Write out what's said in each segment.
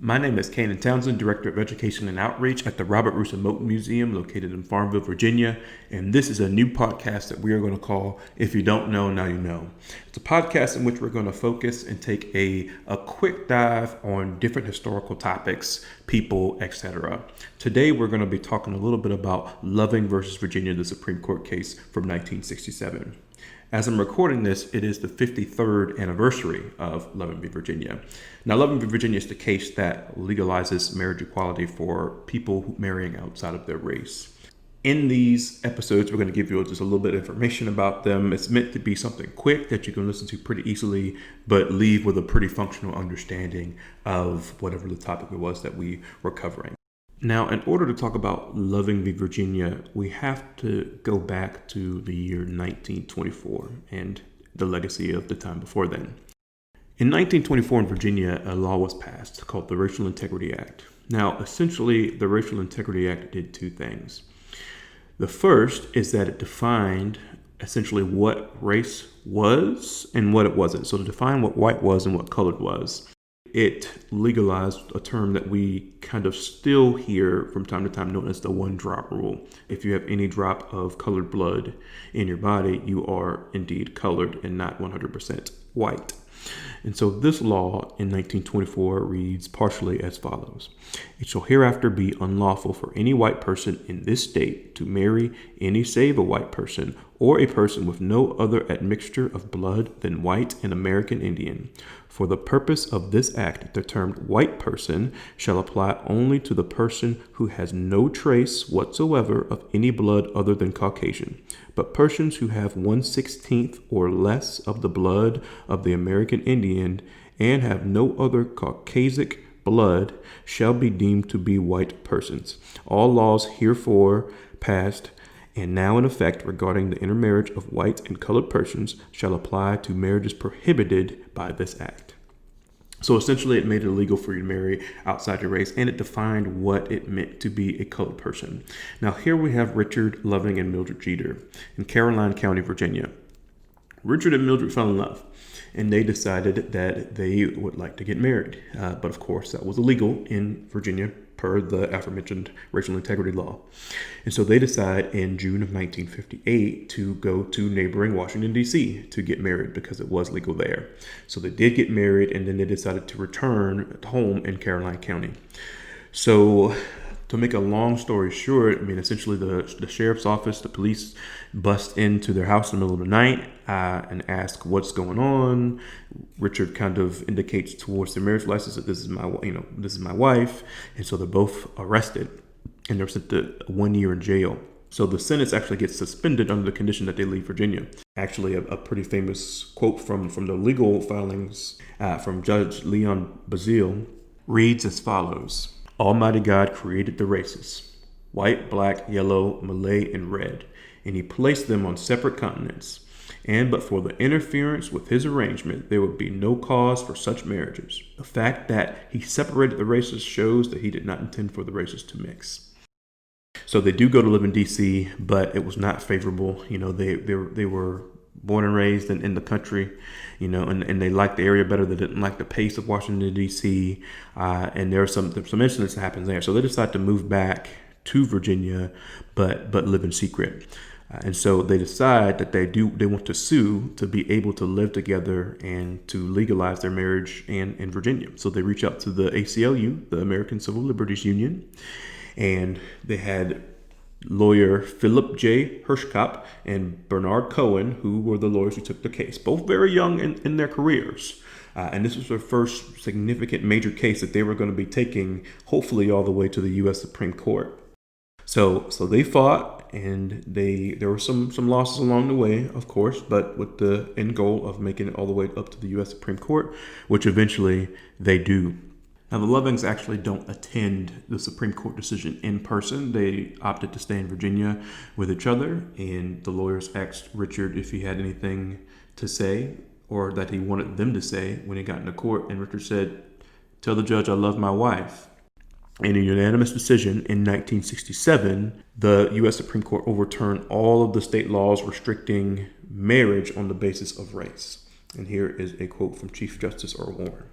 My name is Kanan Townsend, Director of Education and Outreach at the Robert Russo Moton Museum located in Farmville, Virginia, and this is a new podcast that we are going to call If You Don't Know, Now You Know. It's a podcast in which we're going to focus and take a quick dive on different historical topics, people, etc. Today we're going to be talking a little bit about Loving versus Virginia, the Supreme Court case from 1967. As I'm recording this, it is the 53rd anniversary of Loving v. Virginia. Now, Loving v. Virginia is the case that legalizes marriage equality for people marrying outside of their race. In these episodes, we're going to give you just a little bit of information about them. It's meant to be something quick that you can listen to pretty easily, but leave with a pretty functional understanding of whatever the topic it was that we were covering. Now, in order to talk about Loving v. Virginia, we have to go back to the year 1924 and the legacy of the time before then. In 1924 in Virginia, a law was passed called the Racial Integrity Act. Now, essentially, the Racial Integrity Act did two things. The first is that it defined essentially what race was and what it wasn't. So to define what white was and what colored was, it legalized a term that we kind of still hear from time to time known as the one drop rule. If you have any drop of colored blood in your body, you are indeed colored and not 100% white. And so this law in 1924 reads partially as follows. It shall hereafter be unlawful for any white person in this state to marry any save a white person or a person with no other admixture of blood than white and American Indian. For the purpose of this act, the term white person shall apply only to the person who has no trace whatsoever of any blood other than Caucasian. But persons who have 1/16 or less of the blood of the American Indian and have no other Caucasic blood shall be deemed to be white persons. All laws herefore passed and now in effect regarding the intermarriage of white and colored persons shall apply to marriages prohibited by this act. So essentially it made it illegal for you to marry outside your race, and it defined what it meant to be a colored person. Now here we have Richard Loving and Mildred Jeter in Caroline County, Virginia. Richard and Mildred fell in love, and they decided that they would like to get married. But of course, that was illegal in Virginia per the aforementioned racial integrity law. And so they decide in June of 1958 to go to neighboring Washington, D.C. to get married because it was legal there. So they did get married, and then they decided to return home in Caroline County. So to make a long story short, essentially the sheriff's office, the police bust into their house in the middle of the night and ask what's going on. Richard kind of indicates towards their marriage license that this is my wife, and so they're both arrested and they're sent to 1 year in jail. So the sentence actually gets suspended under the condition that they leave Virginia. Actually, a pretty famous quote from the legal filings from Judge Leon Bazile reads as follows. Almighty God created the races, white, black, yellow, Malay, and red, and he placed them on separate continents. And but for the interference with his arrangement, there would be no cause for such marriages. The fact that he separated the races shows that he did not intend for the races to mix. So they do go to live in D.C., but it was not favorable. They were born and raised in the country, and they liked the area better. They didn't like the pace of Washington, D.C., and there's some incidents that happen there. So they decide to move back to Virginia, but live in secret. And so they decide that they want to sue to be able to live together and to legalize their marriage in Virginia. So they reach out to the ACLU, the American Civil Liberties Union, and they had lawyer Philip J. Hirschkopf and Bernard Cohen, who were the lawyers who took the case, both very young in their careers. And this was their first significant major case that they were going to be taking, hopefully all the way to the U.S. Supreme Court. So they fought, and there were some losses along the way, of course, but with the end goal of making it all the way up to the U.S. Supreme Court, which eventually they do. Now, the Lovings actually don't attend the Supreme Court decision in person. They opted to stay in Virginia with each other, and the lawyers asked Richard if he had anything to say or that he wanted them to say when he got into court, and Richard said, "Tell the judge I love my wife." In a unanimous decision in 1967, the U.S. Supreme Court overturned all of the state laws restricting marriage on the basis of race. And here is a quote from Chief Justice Earl Warren.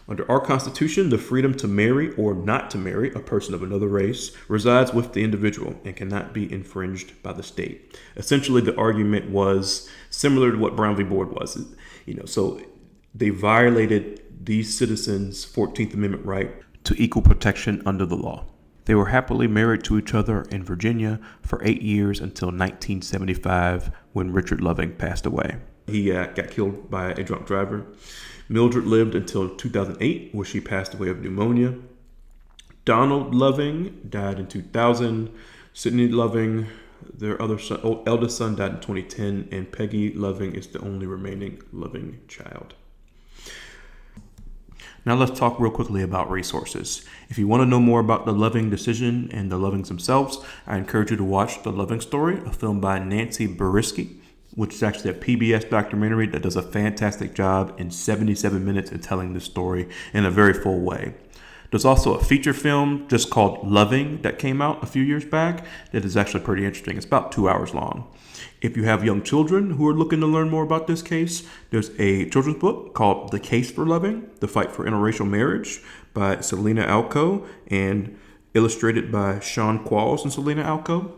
Under our Constitution, the freedom to marry or not to marry a person of another race resides with the individual and cannot be infringed by the state. Essentially, the argument was similar to what Brown v. Board was. So they violated these citizens' 14th Amendment right to equal protection under the law. They were happily married to each other in Virginia for 8 years until 1975, when Richard Loving passed away. He got killed by a drunk driver. Mildred lived until 2008, where she passed away of pneumonia. Donald Loving died in 2000. Sidney Loving, their eldest son, died in 2010, and Peggy Loving is the only remaining Loving child. Now let's talk real quickly about resources. If you want to know more about the Loving decision and the Lovings themselves, I encourage you to watch The Loving Story, a film by Nancy Beriski, which is actually a PBS documentary that does a fantastic job in 77 minutes in telling the story in a very full way. There's also a feature film just called Loving that came out a few years back that is actually pretty interesting. It's about 2 hours long. If you have young children who are looking to learn more about this case, there's a children's book called The Case for Loving, The Fight for Interracial Marriage by Selena Alco and illustrated by Sean Qualls and Selena Alco,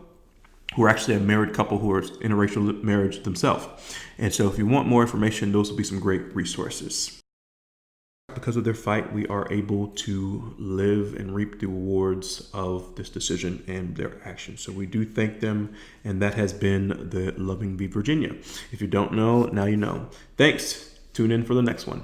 who are actually a married couple who are interracial marriage themselves. And so if you want more information, those will be some great resources. Because of their fight, we are able to live and reap the rewards of this decision and their actions. So we do thank them, and that has been the Loving v. Virginia. If you don't know, now you know. Thanks. Tune in for the next one.